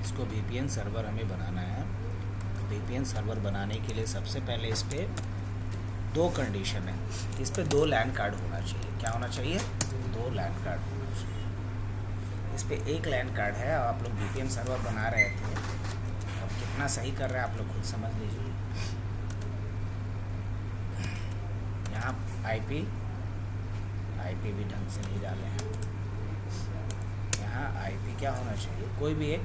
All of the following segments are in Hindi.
इसको VPN सर्वर हमें बनाना है। तो VPN सर्वर बनाने के लिए सबसे पहले इस पर 2 कंडीशन है। इस पर 2 लैन कार्ड होना चाहिए। क्या होना चाहिए? 2 लैन कार्ड होना चाहिए। इस पर 1 लैन कार्ड है। आप लोग VPN सर्वर बना रहे थे, अब कितना सही कर रहे हैं आप लोग खुद समझ लीजिए। यहाँ IP भी ढंग से नहीं डाले हैं। यहाँ IP क्या होना चाहिए? कोई भी एक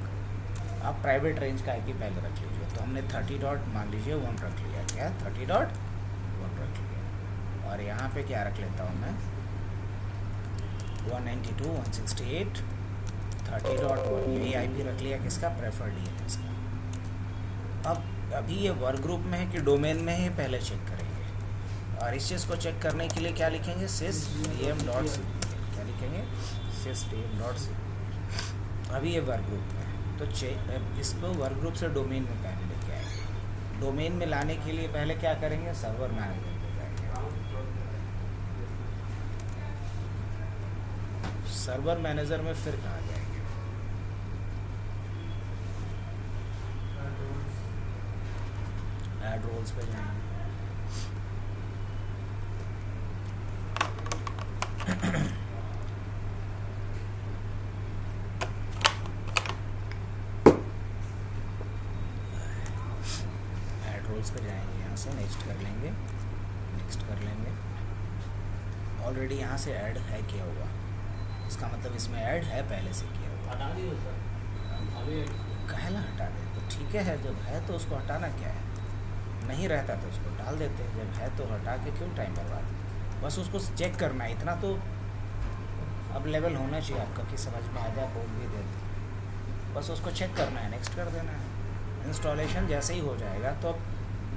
आप प्राइवेट रेंज का IP पहले रख लीजिए। तो हमने 30 मान लीजिए 1 रख लिया। क्या 30.1 रख लिया। और यहाँ पे क्या रख लेता हूँ मैं 192.168 30.1 यही IP रख लिया। किसका? प्रेफर्ड DNS का। अब अभी ये वर्क ग्रुप में है कि डोमेन में है, पहले चेक करेंगे। और इस चीज़ को चेक करने के लिए क्या लिखेंगे? sysdm.cpl। क्या लिखेंगे? sysdm.cpl। अभी ये वर्क ग्रुप में है तो इसको वर्क ग्रुप से डोमेन में पहले लेके आएंगे। डोमेन में लाने के लिए पहले क्या करेंगे? सर्वर मैनेजर पे जाएंगे। सर्वर मैनेजर में फिर कहाँ जाएंगे? ऐड रोल्स पे जाएंगे। रोल्स पे जाएंगे, यहाँ से नेक्स्ट कर लेंगे। ऑलरेडी यहाँ से ऐड है किया हुआ, इसका मतलब इसमें ऐड है पहले से किया हुआ। हटा दिए सर, अभी कहला हटा दे तो ठीक है, जब है तो उसको हटाना क्या है? नहीं रहता तो उसको डाल देते हैं, जब है तो हटा के क्यों टाइम बर्बाद? बस उसको चेक करना है, इतना तो अब लेवल होना चाहिए आपका कि समझ में आ जाए, बोल भी देते। बस उसको चेक करना है, नेक्स्ट कर देना है। इंस्टॉलेशन जैसे ही हो जाएगा तो अब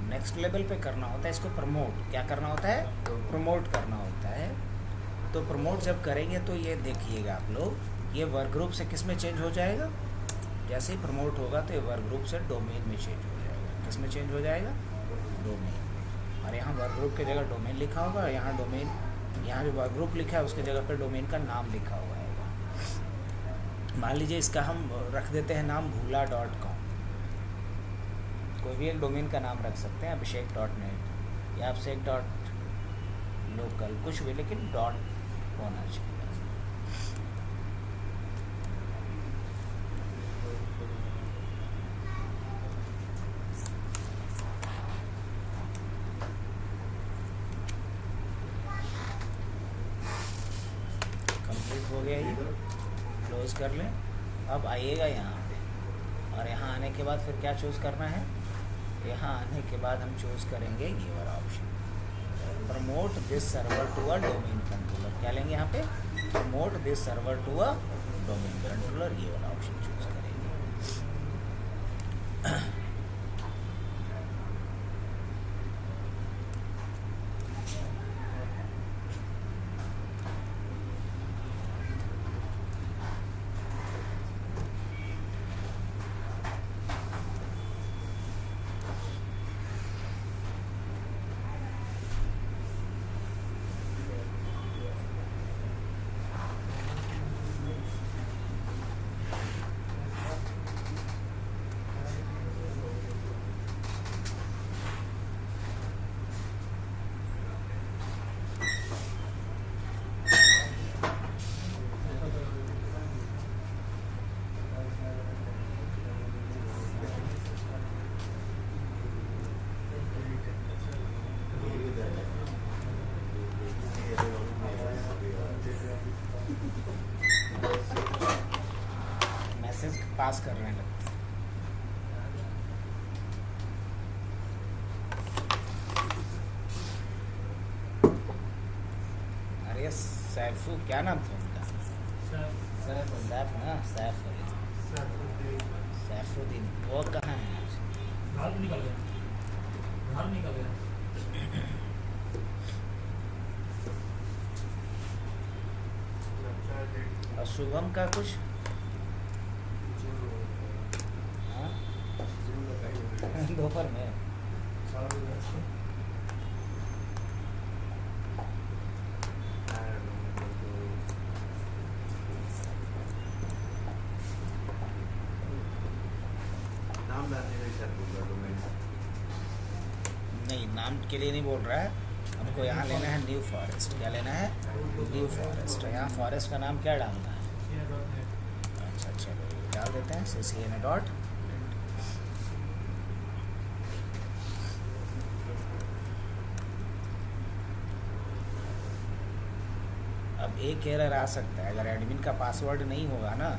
नेक्स्ट लेवल पे करना होता है इसको प्रमोट। क्या करना होता है? प्रमोट करना होता है। तो प्रमोट जब करेंगे तो ये देखिएगा आप लोग, ये वर्क ग्रुप से किस में चेंज हो जाएगा? जैसे ही प्रमोट होगा तो ये वर्क ग्रुप से डोमेन में चेंज हो जाएगा। किस में चेंज हो जाएगा? डोमेन में। और यहाँ वर्क ग्रुप की जगह डोमेन लिखा होगा, यहाँ डोमेन, यहाँ जो वर्क ग्रुप लिखा है उसके जगह पे डोमेन का नाम लिखा हुआ है। मान लीजिए इसका हम रख देते हैं नाम भूला.com। कोई भी एक डोमेन का नाम रख सकते हैं, abhishek.net या abhishek.local, कुछ भी, लेकिन डॉट होना चाहिए। कंप्लीट हो गया, ये क्लोज कर लें। अब आइएगा यहाँ पे, और यहाँ आने के बाद फिर क्या चूज़ करना है? यहाँ आने के बाद हम चूज़ करेंगे ये वाला option, promote this server to a domain controller. क्या लेंगे यहाँ पे? Promote this server to a domain controller, ये वाला ऑप्शन चूज़ करेंगे। मैसेज पास कर रहे हैं लगता है। अरे सैफू, क्या नाम था उनका? सैफ ना, सैफुद्दीन। वो कहाँ है? घर निकल गया। और शुभम का कुछ दोपहर में नहीं, नाम के लिए नहीं बोल रहा है, हमको यहाँ लेना है न्यू फॉरेस्ट। क्या लेना है? New forest. यहाँ फॉरेस्ट का नाम क्या डालना है? अच्छा चलो ये डाल देते हैं, CCNA डॉट। अब एक एरर आ सकता है, अगर एडमिन का पासवर्ड नहीं होगा ना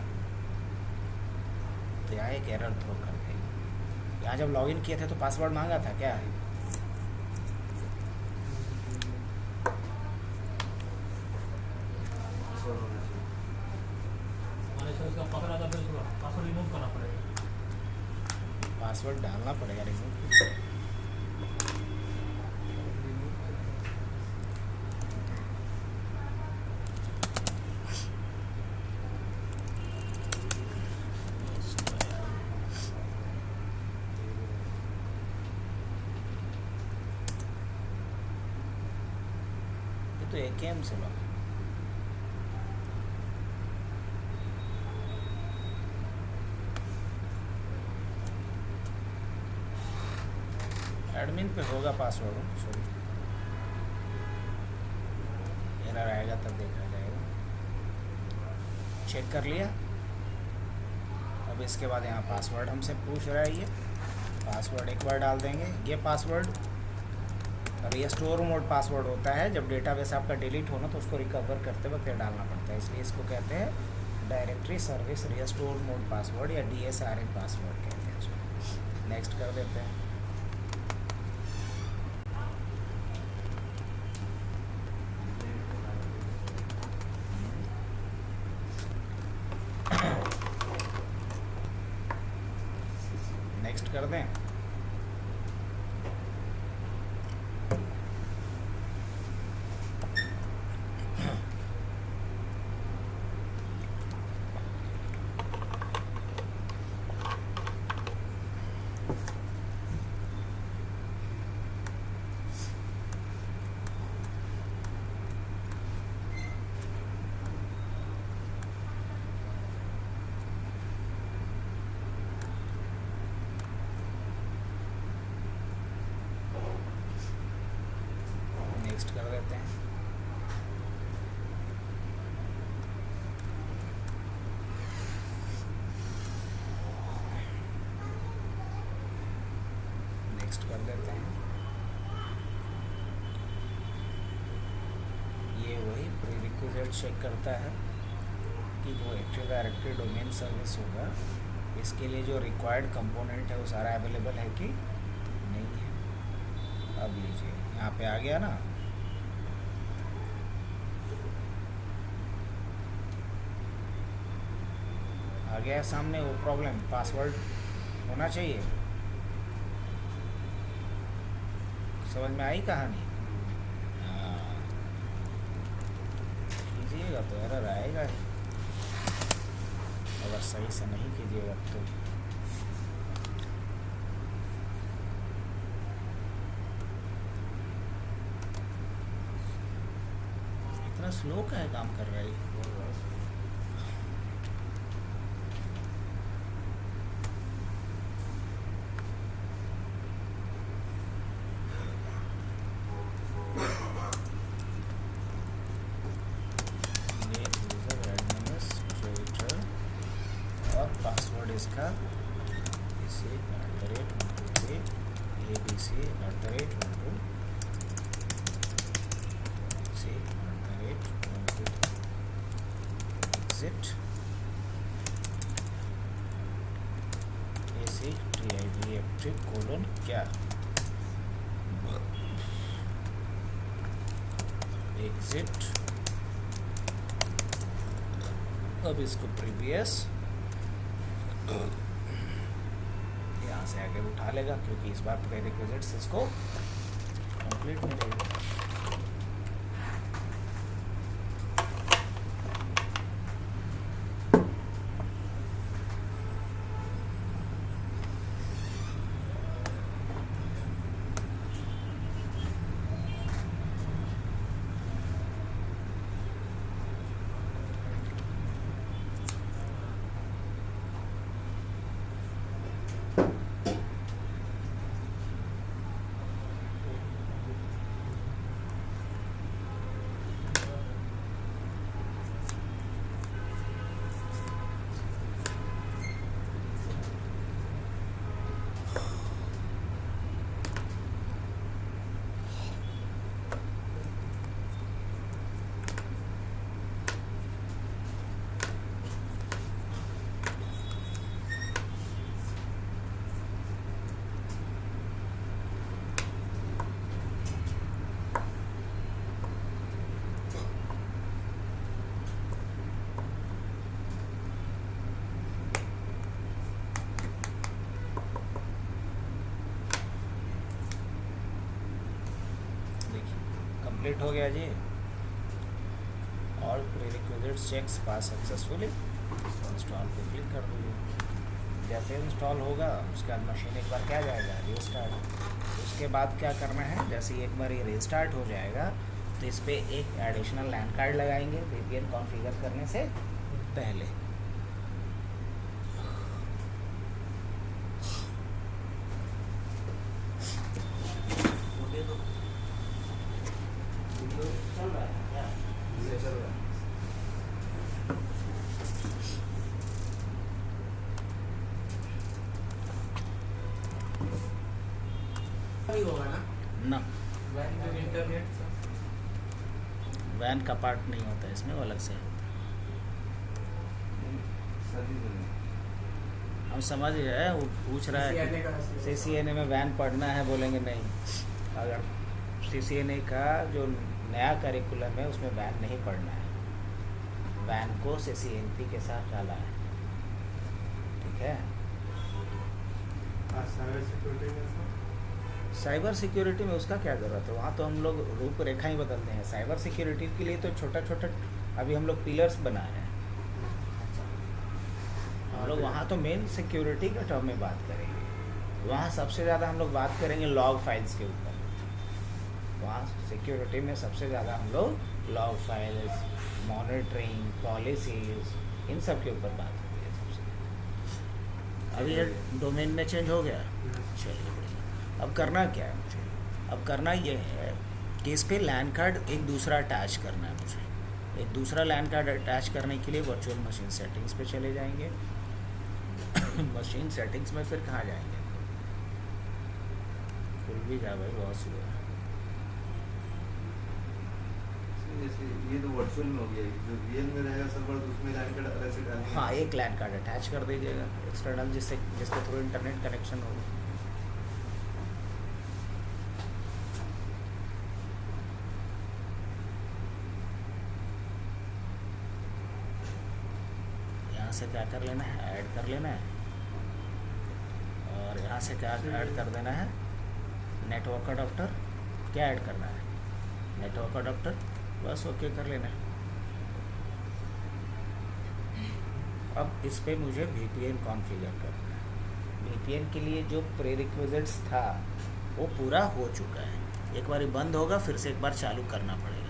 तो यहाँ एक एरर थ्रो कर देगा। यहाँ जब लॉगिन किए थे तो पासवर्ड मांगा था क्या? पासवर्ड रिमूव करना पड़ेगा। पासवर्ड डालना पड़ेगा रिमूव। ये तो AKM से लॉगिन। एडमिन पे होगा पासवर्ड, सॉरी एरर आएगा तब देखा जाएगा। चेक कर लिया। अब इसके बाद यहाँ पासवर्ड हमसे पूछ रहा है, ये पासवर्ड एक बार डाल देंगे। ये पासवर्ड रिस्टोर मोड पासवर्ड होता है, जब डेटाबेस आपका डिलीट हो ना तो उसको रिकवर करते वक्त डालना पड़ता है, इसलिए इसको कहते हैं directory service restore mode password या DSRM पासवर्ड कहते हैं उसको। नेक्स्ट कर देते हैं। नेक्स्ट कर दें। नेक्स्ट कर देते हैं। नेक्स्ट कर देते हैं। ये वही प्रीरिक्विजिट चेक करता है कि जो एक्टिव डायरेक्टरी डोमेन सर्विस होगा इसके लिए जो रिक्वायर्ड कंपोनेंट है वो सारा अवेलेबल है कि नहीं है। अब लीजिए यहाँ पे आ गया ना, आ गया सामने वो प्रॉब्लम, पासवर्ड होना चाहिए। समझ में आई कहानी? हाँ, कीजिएगा तो एरर आएगा ही, अगर सही से नहीं कीजिएगा तो। इतना स्लो का है काम कर रहा है। इसका इसे @123 ABC @123 C @123 exit AC TIV active colon क्या exit। अब इसको प्रीवियस यहाँ से आगे उठा लेगा, क्योंकि इस बार प्रीरिक्विजिट्स इसको कंप्लीट मिलेगा। कंप्लीट हो गया जी। ऑल प्रीरिक्विजिट्स चेक्स पास सक्सेसफुली, इंस्टॉल पे क्लिक कर दीजिए। जैसे इंस्टॉल होगा उसके बाद मशीन एक बार क्या जाएगा, रीस्टार्ट। उसके बाद क्या करना है, जैसे एक बार ये रीस्टार्ट हो जाएगा तो इस पर एक एडिशनल लैन कार्ड लगाएंगे VPN कॉन्फ़िगर करने से पहले। चल रहा है क्या? चल रहा है। नहीं होगा ना ना, वैन का इंटरनेट वैन का पार्ट नहीं होता इसमें, वो अलग से होता है। हम समझ गए, वो पूछ रहा है CCNA का कि CCNA में वैन पढ़ना है, बोलेंगे नहीं। अगर CCNA का जो नया करिकुलम है उसमें वैन नहीं पढ़ना है, वैन को CCNP के साथ डाला है, ठीक है। साइबर सिक्योरिटी में उसका क्या ज़रूरत है, वहाँ तो हम लोग रूपरेखा ही बदलते हैं। साइबर सिक्योरिटी के लिए तो छोटा छोटा अभी हम लोग पिलर्स बना रहे हैं। हम लोग वहाँ तो मेन सिक्योरिटी के टर्म में बात करेंगे। वहाँ सबसे ज़्यादा हम लोग बात करेंगे लॉग फाइल्स के ऊपर। वहाँ सिक्योरिटी में सबसे ज़्यादा हम लोग लॉग फाइल्स, मॉनिटरिंग, पॉलिसीज, इन सब के ऊपर बात करेंगे सबसे। अभी ये डोमेन में चेंज हो गया, चलिए बढ़िया। अब करना क्या है मुझे, अब करना ये है कि इस पर लैन कार्ड एक दूसरा अटैच करना है मुझे। एक दूसरा लैन कार्ड अटैच करने के लिए वर्चुअल मशीन सेटिंग्स पे चले जाएंगे। मशीन सेटिंग्स में फिर कहाँ जाएंगे, खुल भी जा भाई, बहुत सी है। जैसे ये तो वर्चुअल में हो गया, जो रियल में रहेगा सर्वर तो उसमें लैन कार्ड अलग से डालेंगे। हाँ, एक लैन कार्ड अटैच कर दीजिएगा एक्सटर्नल, जिसके थ्रू इंटरनेट कनेक्शन होगा। यहाँ से क्या कर लेना है, ऐड कर लेना है, और यहाँ से क्या ऐड कर देना है, नेटवर्क अडॉप्टर। क्या ऐड करना है, नेटवर्क अडॉप्टर, बस ओके कर लेना है। अब इस पे मुझे VPN कॉन्फ़िगर करना है। VPN के लिए जो प्रीरिक्विजिट्स था वो पूरा हो चुका है। एक बार बंद होगा फिर से एक बार चालू करना पड़ेगा।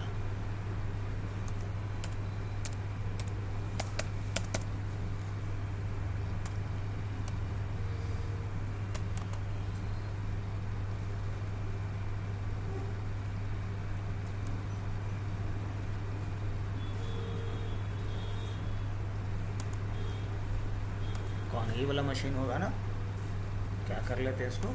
कौन, ये वाला मशीन होगा ना, क्या कर लेते हैं इसको,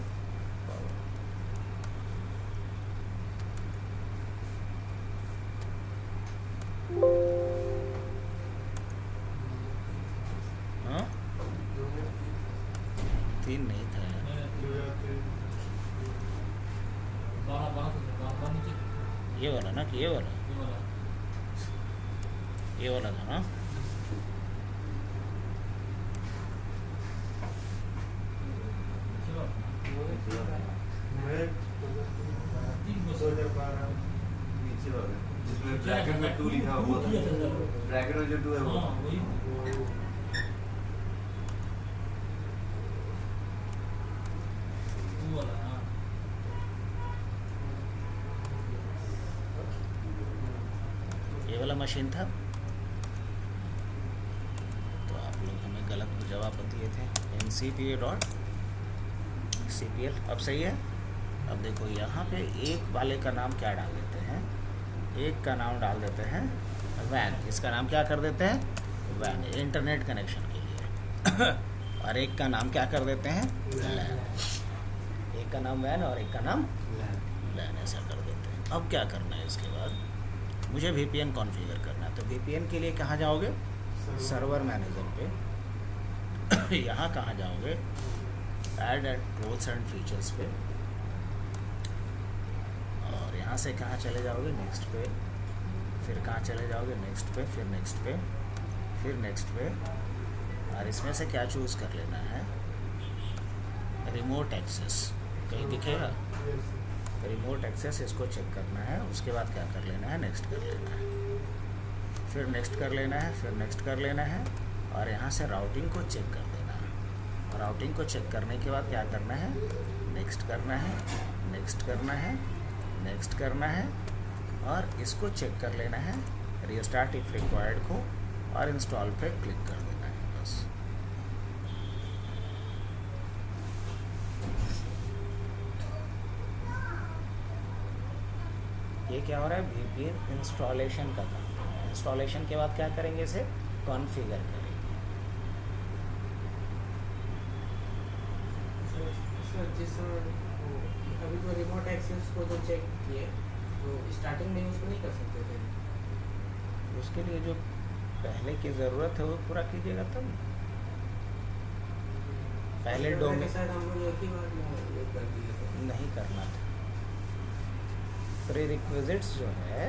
हाँ 3 नहीं था यार। ये वाला ना, कि ये वाला था ना। नीचे वाला जिसमें ब्रैकेट में 2 लिखा हुआ था, ब्रैकेट में जो 2 है वो। ये वाला मशीन था, तो आप लोग हमें गलत जवाब दिए थे। ncpa.cpl अब सही है। अब देखो यहाँ पे एक वाले का नाम क्या डाल देते हैं, एक का नाम डाल देते हैं वैन, इसका नाम क्या कर देते हैं, वैन, इंटरनेट कनेक्शन के लिए। और एक का नाम क्या कर देते हैं, लैन। एक का नाम वैन और एक का नाम लैन, ऐसा कर देते हैं। अब क्या करना है, इसके बाद मुझे VPN कॉन्फ़िगर करना है। तो VPN के लिए कहाँ जाओगे, सर्वर मैनेजर पे। यहाँ कहाँ जाओगे, ऐड टूल्स एंड फीचर्स पे, और यहाँ से कहाँ चले जाओगे, नेक्स्ट पे, फिर कहाँ चले जाओगे, नेक्स्ट पे, फिर नेक्स्ट पे, फिर नेक्स्ट पे। और इसमें से क्या चूज़ कर लेना है, रिमोट एक्सेस, कहीं दिखेगा, रिमोट एक्सेस इसको चेक करना है, उसके बाद क्या कर लेना है, नेक्स्ट कर लेना है, फिर नेक्स्ट कर लेना है, फिर नेक्स्ट कर लेना है, और यहाँ से राउटिंग को चेक कर देना है। और राउटिंग को चेक करने के बाद क्या करना है, नेक्स्ट करना है, नेक्स्ट करना है, नेक्स्ट करना है, और इसको चेक कर लेना है, रीस्टार्ट इफ रिक्वायर्ड को, और इंस्टॉल पे क्लिक कर देना है बस। ये क्या हो रहा है, VPN इंस्टॉलेशन का काम। इंस्टॉलेशन के बाद क्या करेंगे, इसे कॉन्फ़िगर करेंगे। सर जिस अभी तो रिमोट एक्सेस को जो चेक किए तो स्टार्टिंग में उसको नहीं कर सकते थे। उसके लिए जो पहले की ज़रूरत है वो पूरा कीजिएगा तब। पहले डोमेन शायद हम लोग एक ही बार में ये कर दिए थे। नहीं करना था, प्रीरिक्विजिट्स जो है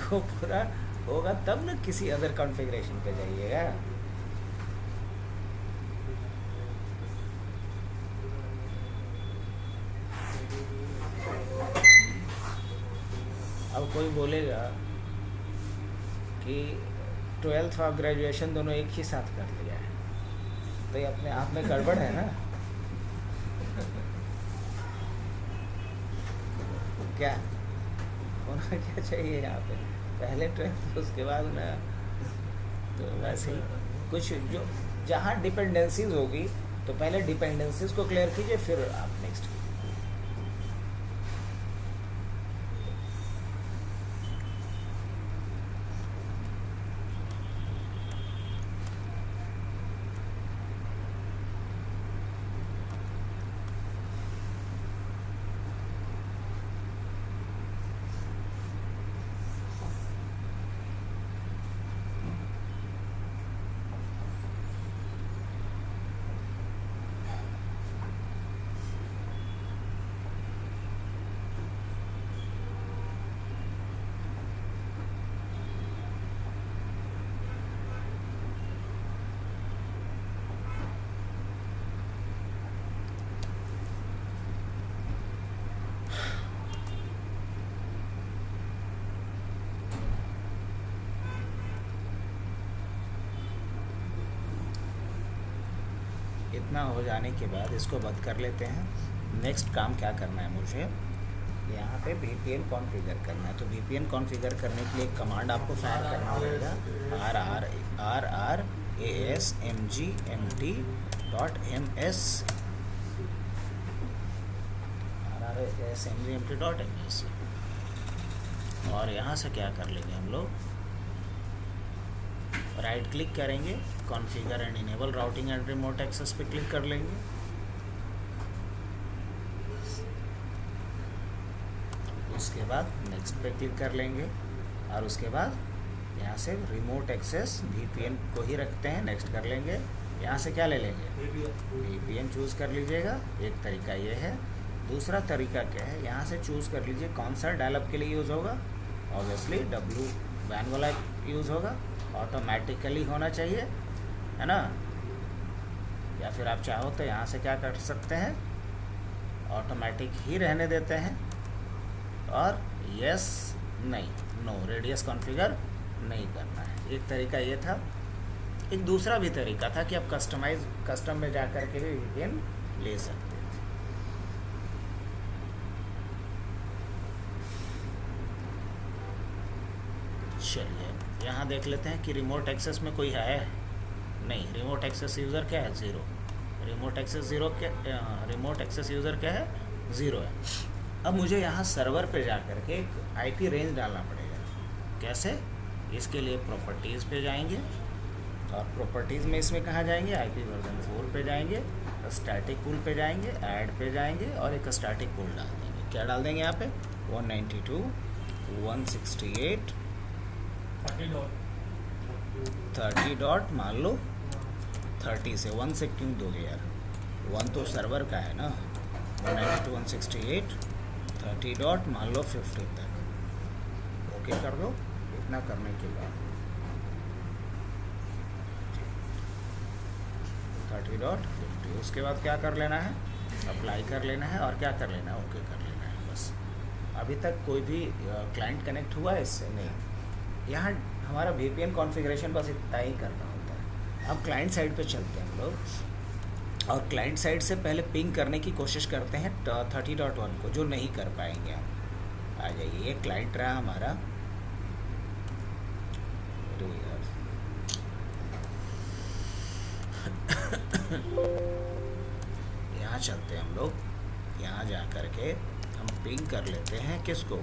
वो पूरा होगा तब ना किसी अदर कॉन्फ़िगरेशन पे जाइएगा। अब कोई बोलेगा कि 12th और ग्रेजुएशन दोनों एक ही साथ कर लिया है, तो ये अपने आप में गड़बड़ है ना। क्या होना क्या चाहिए यहाँ पे, पहले 12th उसके बाद ना, तो वैसे ही कुछ जो जहाँ डिपेंडेंसीज होगी तो पहले डिपेंडेंसीज को क्लियर कीजिए, फिर आप नेक्स्ट कीजिए। इतना हो जाने के बाद इसको बंद कर लेते हैं। नेक्स्ट काम क्या करना है, मुझे यहाँ पे VPN कॉन्फ़िगर करना है। तो VPN कॉन्फ़िगर करने के लिए एक कमांड आपको फायर करना होगा, rrasmgmt.ms, और यहाँ से क्या कर लेंगे हम लोग, राइट क्लिक करेंगे, configure and enable routing and remote access पे क्लिक कर लेंगे। उसके बाद नेक्स्ट पे क्लिक कर लेंगे, और उसके बाद यहाँ से रिमोट एक्सेस VPN को ही रखते हैं, नेक्स्ट कर लेंगे। यहाँ से क्या ले लेंगे, VPN चूज़ कर लीजिएगा, एक तरीका ये है। दूसरा तरीका क्या है, यहाँ से चूज़ कर लीजिए कौन सा डायलअप के लिए यूज़ होगा। ऑब्वियसली WAN वाला यूज़ होगा, ऑटोमेटिकली होना चाहिए, है ना। या फिर आप चाहो तो यहाँ से क्या कर सकते हैं, ऑटोमेटिक ही रहने देते हैं, और यस नहीं, नो, रेडियस कॉन्फ़िगर नहीं करना है। एक तरीका ये था। एक दूसरा भी तरीका था कि आप कस्टम में जा कर के भी VPN ले सकते थे। चलिए यहाँ देख लेते हैं कि रिमोट एक्सेस में कोई है, नहीं। रिमोट एक्सेस यूज़र क्या है, 0। रिमोट एक्सेस यूज़र क्या है, 0 है। अब मुझे यहाँ सर्वर पे जा कर के एक IP रेंज डालना पड़ेगा। कैसे, इसके लिए प्रॉपर्टीज़ पे जाएंगे, और प्रॉपर्टीज़ में इसमें कहाँ जाएंगे, IP वर्जन 4 पे जाएंगे, स्टैटिक पूल पे जाएंगे, ऐड पे जाएंगे, और एक स्टैटिक पूल डाल देंगे। क्या डाल देंगे यहाँ पे, 192.168.30 डॉट, मान लो 30 से 1 से क्यों दोगे यार, 1 तो सर्वर का है ना। 192.168.30 डॉट मान लो 50 तक, ओके कर दो। इतना करने के बाद 30.50, उसके बाद क्या कर लेना है, अप्लाई कर लेना है, और क्या कर लेना है, ओके कर लेना है बस। अभी तक कोई भी क्लाइंट कनेक्ट हुआ है इससे? नहीं। यहाँ हमारा VPN कॉन्फ़िगरेशन बस इतना ही करना होता है। अब क्लाइंट साइड पे चलते हैं हम लोग, और क्लाइंट साइड से पहले पिंग करने की कोशिश करते हैं 30.1 को, जो नहीं कर पाएंगे हम। आ जाइए, ये क्लाइंट रहा हमारा। अरे यार यहाँ चलते हैं हम लोग, यहाँ जा कर के हम पिंग कर लेते हैं किसको,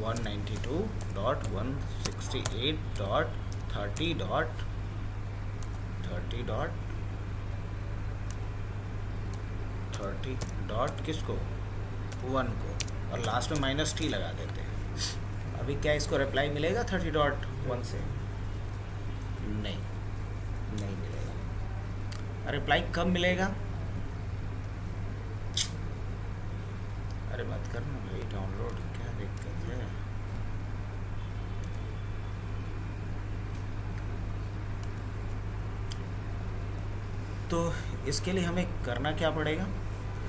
192.168.30.30 किसको, 1 को, और लास्ट में -T लगा देते हैं। अभी क्या इसको रिप्लाई मिलेगा 30.1 से? नहीं, नहीं मिलेगा। रिप्लाई कब मिलेगा? अरे मत करना भाई डाउनलोड, क्या दिक्कत है? तो इसके लिए हमें करना क्या पड़ेगा?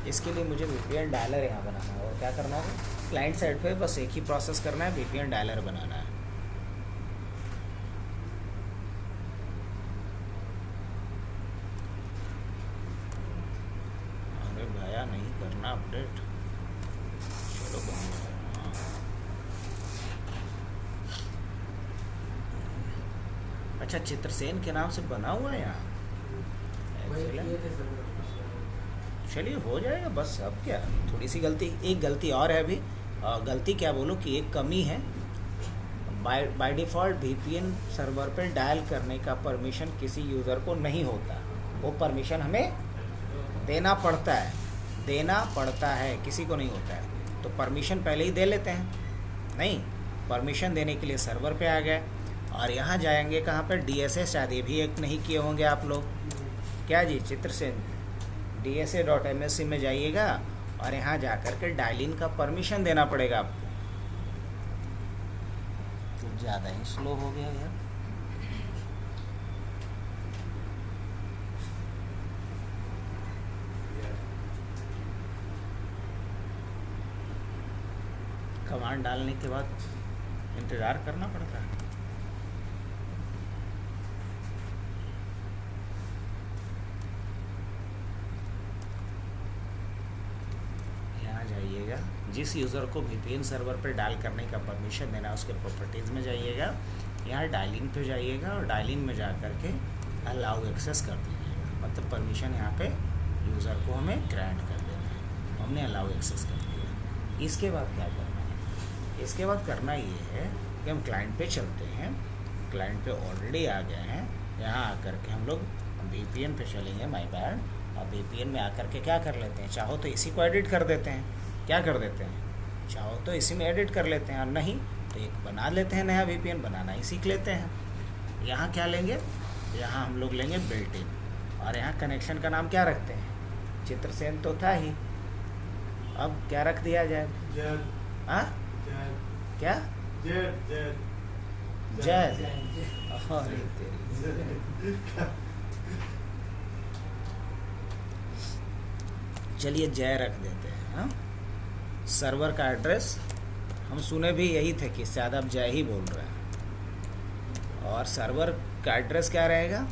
इसके लिए मुझे VPN डायलर यहाँ बनाना है। और क्या करना होगा? क्लाइंट साइड पे बस एक ही प्रोसेस करना है, VPN डायलर बनाना है। अरे भैया नहीं करना अपडेट, चलो बन गया। हाँ। अच्छा, चित्रसेन के नाम से बना हुआ है यहाँ। वही Excellent। किए थे सर। चलिए हो जाएगा बस। अब क्या, थोड़ी सी गलती, एक गलती और है अभी। गलती क्या बोलो कि एक कमी है। बाय डिफ़ॉल्ट VPN सर्वर पे डायल करने का परमिशन किसी यूज़र को नहीं होता। वो परमिशन हमें देना पड़ता है, किसी को नहीं होता है। तो परमिशन पहले ही दे लेते हैं। नहीं, परमिशन देने के लिए सर्वर पे आ गए, और यहाँ जाएंगे कहाँ पर, DSA। शायद ये भी एक नहीं किए होंगे आप लोग। क्या जी चित्रसेन, DSA.MSC में जाइएगा, और यहाँ जा कर के डायलिन का परमिशन देना पड़ेगा आपको। तो ज़्यादा ही स्लो हो गया यार। कमांड डालने के बाद इंतज़ार करना पड़ता है। जाइएगा, जिस यूज़र को VPN सर्वर पर डायल करने का परमिशन देना है उसके प्रॉपर्टीज़ में जाइएगा, यहाँ डायलिंग पे जाइएगा, और डायलिंग में जा कर के अलाउ एक्सेस कर दीजिएगा। मतलब परमिशन यहाँ पे यूज़र को हमें ग्रांट कर देना है। हमने अलाउ एक्सेस कर दिया। इसके बाद क्या करना है? इसके बाद करना ये है कि हम क्लाइंट पे चलते हैं। क्लाइंट पे ऑलरेडी आ गए हैं। यहाँ आकर के हम लोग VPN पे चलेंगे, माय बैड। अब VPN में आकर के क्या कर लेते हैं, चाहो तो इसी को एडिट कर देते हैं। क्या कर देते हैं, चाहो तो इसी में एडिट कर लेते हैं, और नहीं तो एक बना लेते हैं नया VPN, बनाना ही सीख लेते हैं। यहाँ क्या लेंगे, यहाँ हम लोग लेंगे बिल्ट इन, और यहाँ कनेक्शन का नाम क्या रखते हैं, चित्रसेन तो था ही, अब क्या रख दिया जाए? हाँ क्या, जय। अरे तेरी, चलिए जय रख देते हैं। हाँ, सर्वर का एड्रेस हम सुने भी यही थे कि शायद आप जय ही बोल रहे हैं। और सर्वर का एड्रेस क्या रहेगा,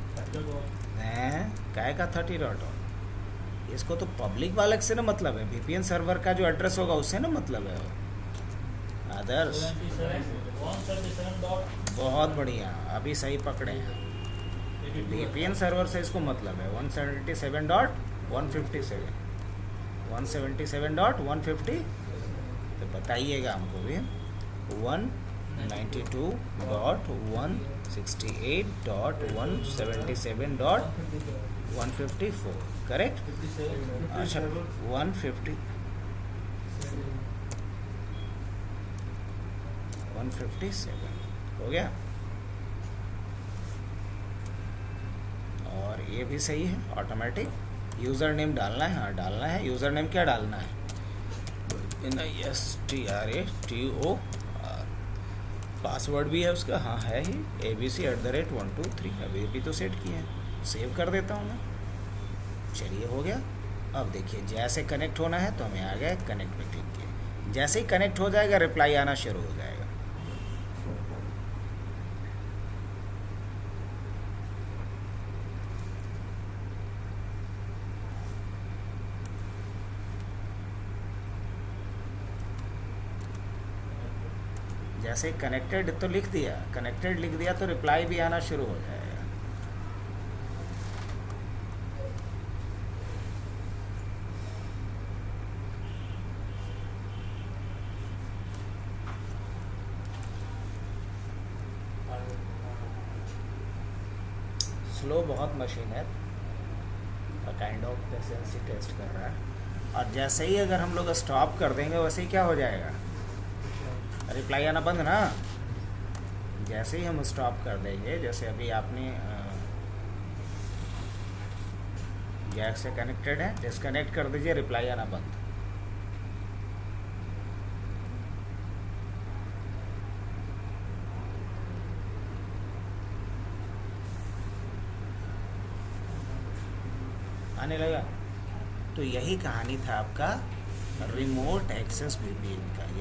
काय का 30.1। इसको तो पब्लिक वाले से ना मतलब है, VPN सर्वर का जो एड्रेस होगा उससे ना मतलब है। आदर्श, बहुत बढ़िया, अभी सही पकड़े हैं। VPN सर्वर से इसको मतलब है 177.157 तो बताइएगा हमको भी। 192.168.177.154 करेक्ट। अच्छा 157 हो गया। और ये भी सही है, ऑटोमेटिक यूज़र नेम डालना है। हाँ डालना है, यूज़र नेम क्या डालना है, STRATOR। पासवर्ड भी है उसका, हाँ है ही, ABC@123। अभी भी तो सेट किए हैं, सेव कर देता हूँ मैं। चलिए हो गया। अब देखिए जैसे कनेक्ट होना है तो हमें आ गया, कनेक्ट पे क्लिक किए, जैसे ही कनेक्ट हो जाएगा रिप्लाई आना शुरू हो जाएगा। जैसे ही कनेक्टेड तो लिख दिया, कनेक्टेड लिख दिया तो रिप्लाई भी आना शुरू हो जाएगा। स्लो बहुत मशीन है, काइंड ऑफ पेशेंसी टेस्ट कर रहा है। और जैसे ही अगर हम लोग स्टॉप कर देंगे वैसे ही क्या हो जाएगा, रिप्लाई आना बंद ना। जैसे ही हम स्टॉप कर देंगे, जैसे अभी आपने जैक से कनेक्टेड है, डिस्कनेक्ट कर दीजिए, रिप्लाई आना बंद। आने लगा। तो यही कहानी था आपका रिमोट एक्सेस वीपीएन का। यही